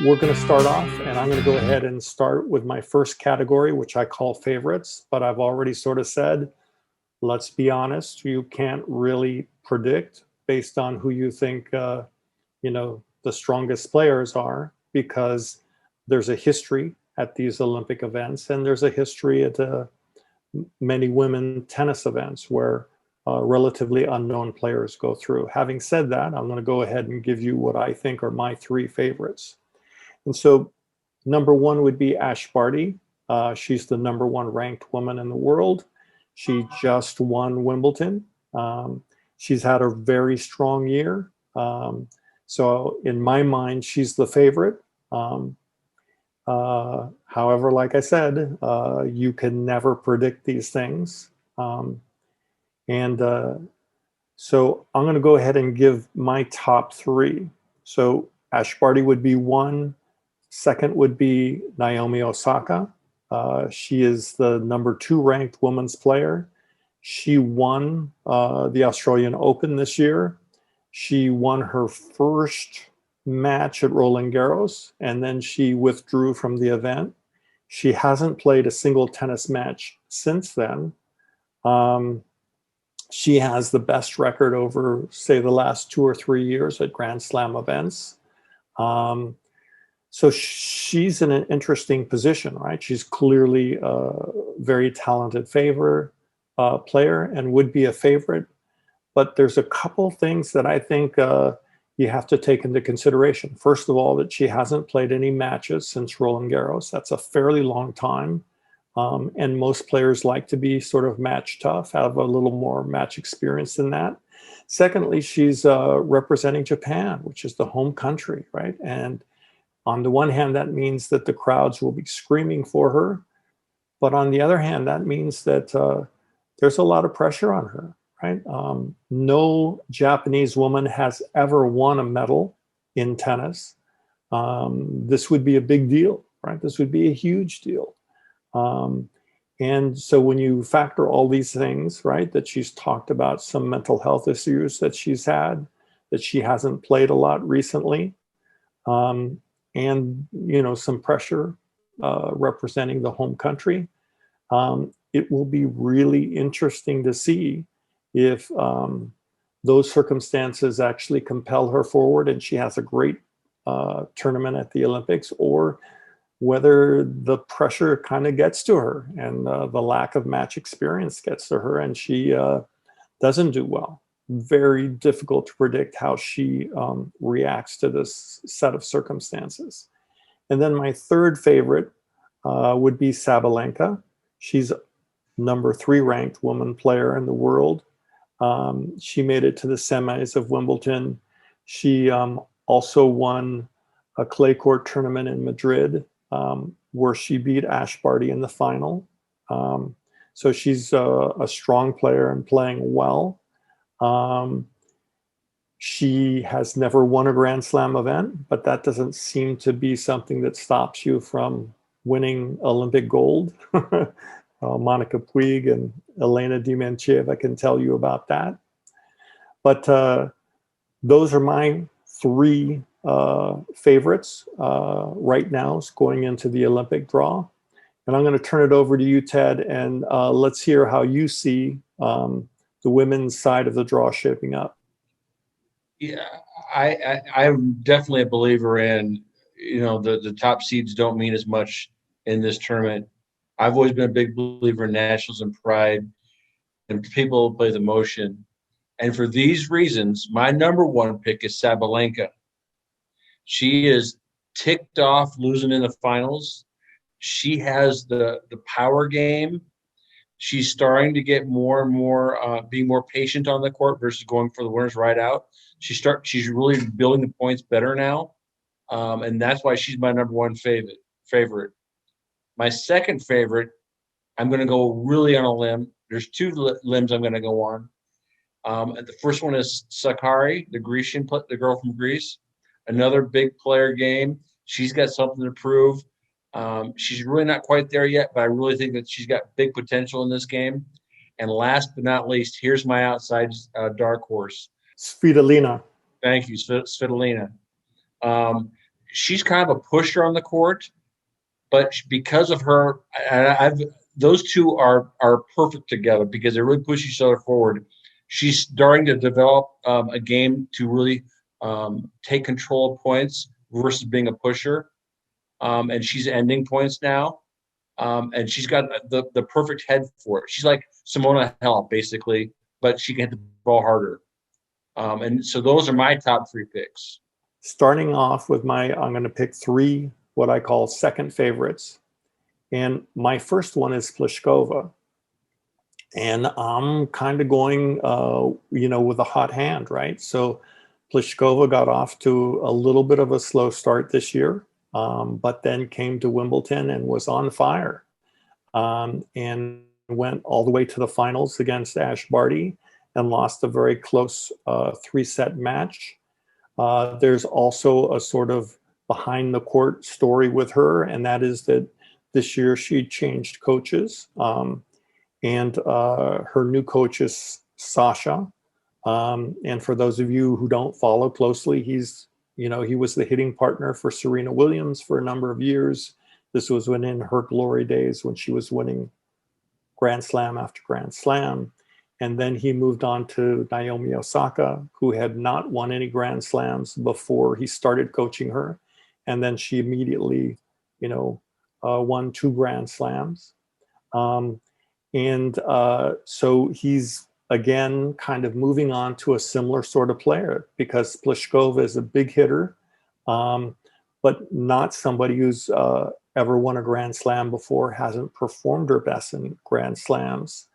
we're going to start off, and I'm going to go ahead and start with my first category, which I call favorites. But I've already sort of said, let's be honest, you can't really predict based on who you think, the strongest players are, because there's a history at these Olympic events, and there's a history at many women tennis events where relatively unknown players go through. Having said that, I'm going to go ahead and give you what I think are my three favorites. And so number one would be Ash Barty. She's the number one ranked woman in the world. She just won Wimbledon. She's had a very strong year. So in my mind, she's the favorite. However, like I said, you can never predict these things. So I'm going to go ahead and give my top three. So Ash Barty would be one. Second would be Naomi Osaka. She is the number two ranked women's player. She won the Australian Open this year. She won her first match at Roland Garros, and then she withdrew from the event. She hasn't played a single tennis match since then. She has the best record over, say, the last 2 or 3 years at Grand Slam events. So she's in an interesting position, right? She's clearly a very talented player and would be a favorite. But there's a couple things that I think you have to take into consideration. First of all, that she hasn't played any matches since Roland Garros. That's a fairly long time. And most players like to be sort of match tough, have a little more match experience than that. Secondly, she's representing Japan, which is the home country, right? And on the one hand, that means that the crowds will be screaming for her. But on the other hand, that means that there's a lot of pressure on her, right? No Japanese woman has ever won a medal in tennis. This would be a big deal, right? This would be a huge deal. And so when you factor all these things, right, that she's talked about some mental health issues that she's had, that she hasn't played a lot recently, and, some pressure representing the home country, it will be really interesting to see if those circumstances actually compel her forward and she has a great tournament at the Olympics, or whether the pressure kind of gets to her and the lack of match experience gets to her and she doesn't do well. Very difficult to predict how she reacts to this set of circumstances. And then my third favorite would be Sabalenka. She's number 3 ranked woman player in the world. She made it to the semis of Wimbledon. She also won a clay court tournament in Madrid, where she beat Ash Barty in the final. So she's a strong player and playing well. She has never won a Grand Slam event, but that doesn't seem to be something that stops you from winning Olympic gold. Monica Puig and Elena Dimencheva can tell you about that. But those are my 3 favorites right now going into the Olympic draw. And I'm going to turn it over to you, Ted, and let's hear how you see the women's side of the draw shaping up. Yeah, I'm definitely a believer in, the top seeds don't mean as much in this tournament. I've always been a big believer in nationals and pride, and people play the motion. And for these reasons, my number 1 pick is Sabalenka. She is ticked off losing in the finals. She has the power game. She's starting to get more and more, being more patient on the court versus going for the winners right out. She's really building the points better now, and that's why she's my number 1 favorite. My second favorite, I'm going to go really on a limb. There's 2 limbs I'm going to go on. The first one is Sakari, the girl from Greece. Another big player game. She's got something to prove. She's really not quite there yet, but I really think that she's got big potential in this game. And last but not least, here's my outside dark horse. Spidelina. Thank you, Spidelina. she's kind of a pusher on the court, but because of her, those two are perfect together because they really push each other forward. She's starting to develop a game to really take control of points versus being a pusher, and she's ending points now. And she's got the perfect head for it. She's like Simona Halep, basically, but she can hit the ball harder. And so those are my top three picks. Starting off with I'm going to pick three what I call second favorites. And my first one is Pliskova. And I'm kind of going, with a hot hand, right? So Pliskova got off to a little bit of a slow start this year, but then came to Wimbledon and was on fire, and went all the way to the finals against Ash Barty and lost a very close 3-set match. There's also a sort of behind the court story with her, and that is that this year she changed coaches. And her new coach is Sasha. And for those of you who don't follow closely, he was the hitting partner for Serena Williams for a number of years. This was when in her glory days when she was winning Grand Slam after Grand Slam. And then he moved on to Naomi Osaka, who had not won any Grand Slams before he started coaching her. And then she immediately, won 2 Grand Slams. So he's, again, kind of moving on to a similar sort of player because Pliskova is a big hitter, but not somebody who's ever won a Grand Slam before, hasn't performed her best in Grand Slams,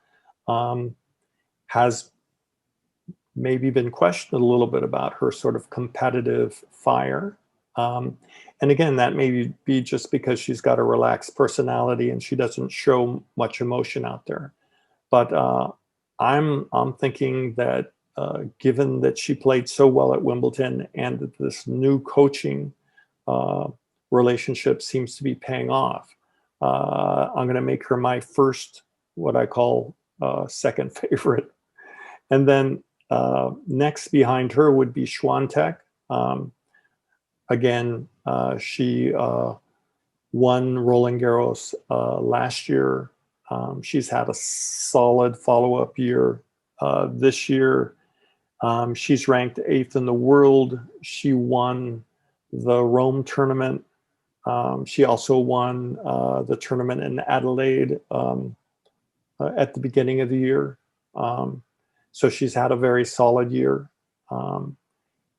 has maybe been questioned a little bit about her sort of competitive fire. And again, that may be just because she's got a relaxed personality and she doesn't show much emotion out there. But I'm thinking that given that she played so well at Wimbledon and that this new coaching relationship seems to be paying off, I'm going to make her my first, what I call second favorite. And then next behind her would be Swiatek. Again, she won Roland Garros last year. She's had a solid follow-up year this year. She's ranked 8th in the world. She won the Rome tournament. She also won the tournament in Adelaide at the beginning of the year. So she's had a very solid year.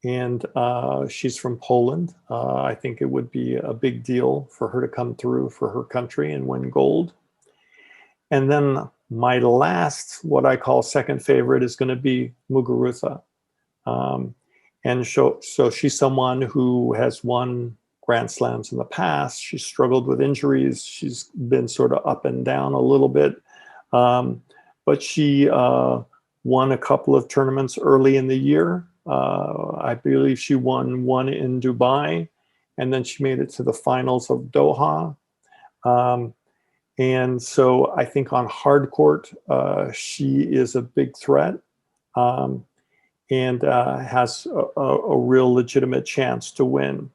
And she's from Poland. I think it would be a big deal for her to come through for her country and win gold. And then my last, what I call second favorite, is going to be Muguruza. And so she's someone who has won Grand Slams in the past. She's struggled with injuries. She's been sort of up and down a little bit. But she won a couple of tournaments early in the year. I believe she won one in Dubai, and then she made it to the finals of Doha. And so I think on hard court, she is a big threat, and has a real legitimate chance to win.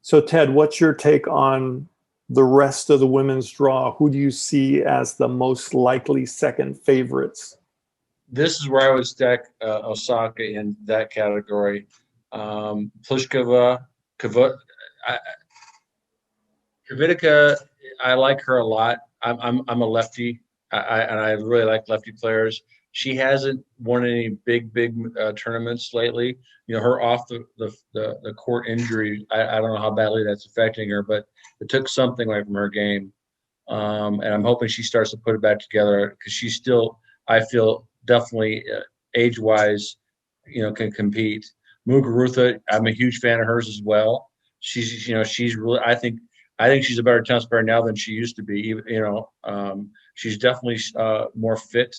So Ted, what's your take on the rest of the women's draw? Who do you see as the most likely second favorites? This is where I would stack Osaka in that category. Pliskova, Kvitova, I like her a lot. I'm a lefty, and I really like lefty players. She hasn't won any big tournaments lately. Her off the court injury. I don't know how badly that's affecting her, but it took something away from her game. And I'm hoping she starts to put it back together because she's still, I feel, definitely age-wise, can compete. Muguruza, I'm a huge fan of hers as well. She's really, I think she's a better tennis player now than she used to be. She's definitely more fit,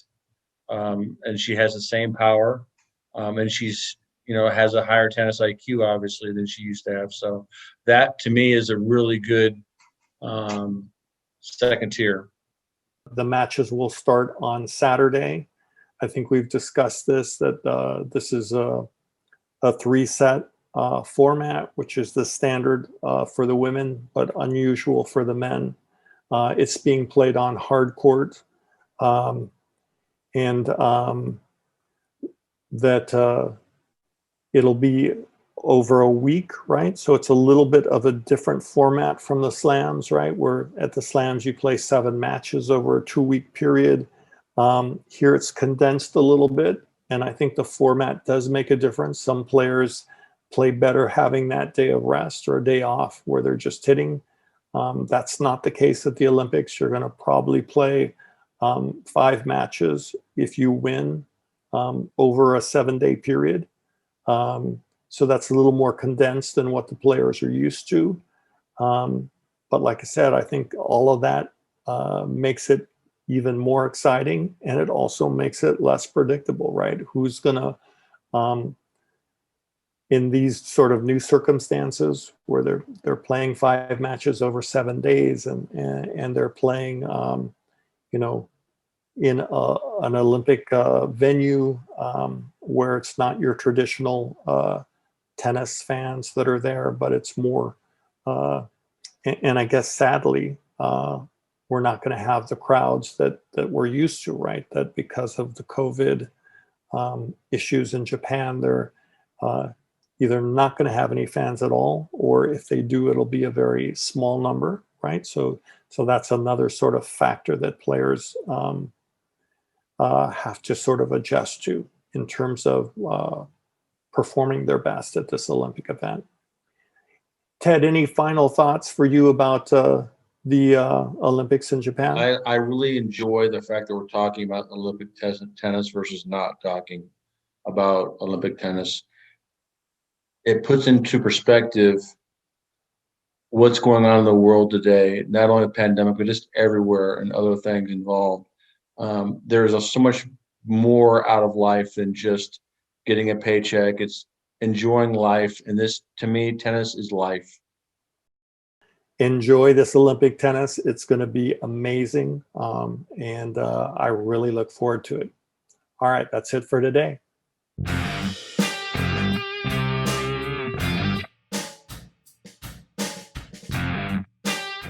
and she has the same power, and she's has a higher tennis IQ obviously than she used to have. So that to me is a really good second tier. The matches will start on Saturday. I think we've discussed this, that this is a 3-set format, which is the standard for the women, but unusual for the men. It's being played on hard court, and that it'll be over a week, right? So it's a little bit of a different format from the slams, right? Where at the slams you play 7 matches over a 2-week period. Here it's condensed a little bit, and I think the format does make a difference. Some players play better having that day of rest or a day off where they're just hitting. That's not the case at the Olympics. You're going to probably play 5 matches if you win over a 7-day period. So that's a little more condensed than what the players are used to. But like I said, I think all of that makes it even more exciting, and it also makes it less predictable, right? Who's going to, in these sort of new circumstances where they're playing 5 matches over 7 days, and they're playing, you know, in an Olympic venue where it's not your traditional tennis fans that are there, but it's more, and I guess sadly, we're not going to have the crowds that we're used to, right? That because of the COVID issues in Japan, they're either not going to have any fans at all, or if they do, it'll be a very small number, right? So that's another sort of factor that players have to sort of adjust to in terms of performing their best at this Olympic event. Ted, any final thoughts for you about the Olympics in Japan? I really enjoy the fact that we're talking about Olympic tennis versus not talking about Olympic tennis. It puts into perspective what's going on in the world today, not only the pandemic, but just everywhere and other things involved. There's so much more out of life than just getting a paycheck. It's enjoying life. And this, to me, tennis is life. Enjoy this Olympic tennis. It's going to be amazing. And I really look forward to it. All right, that's it for today.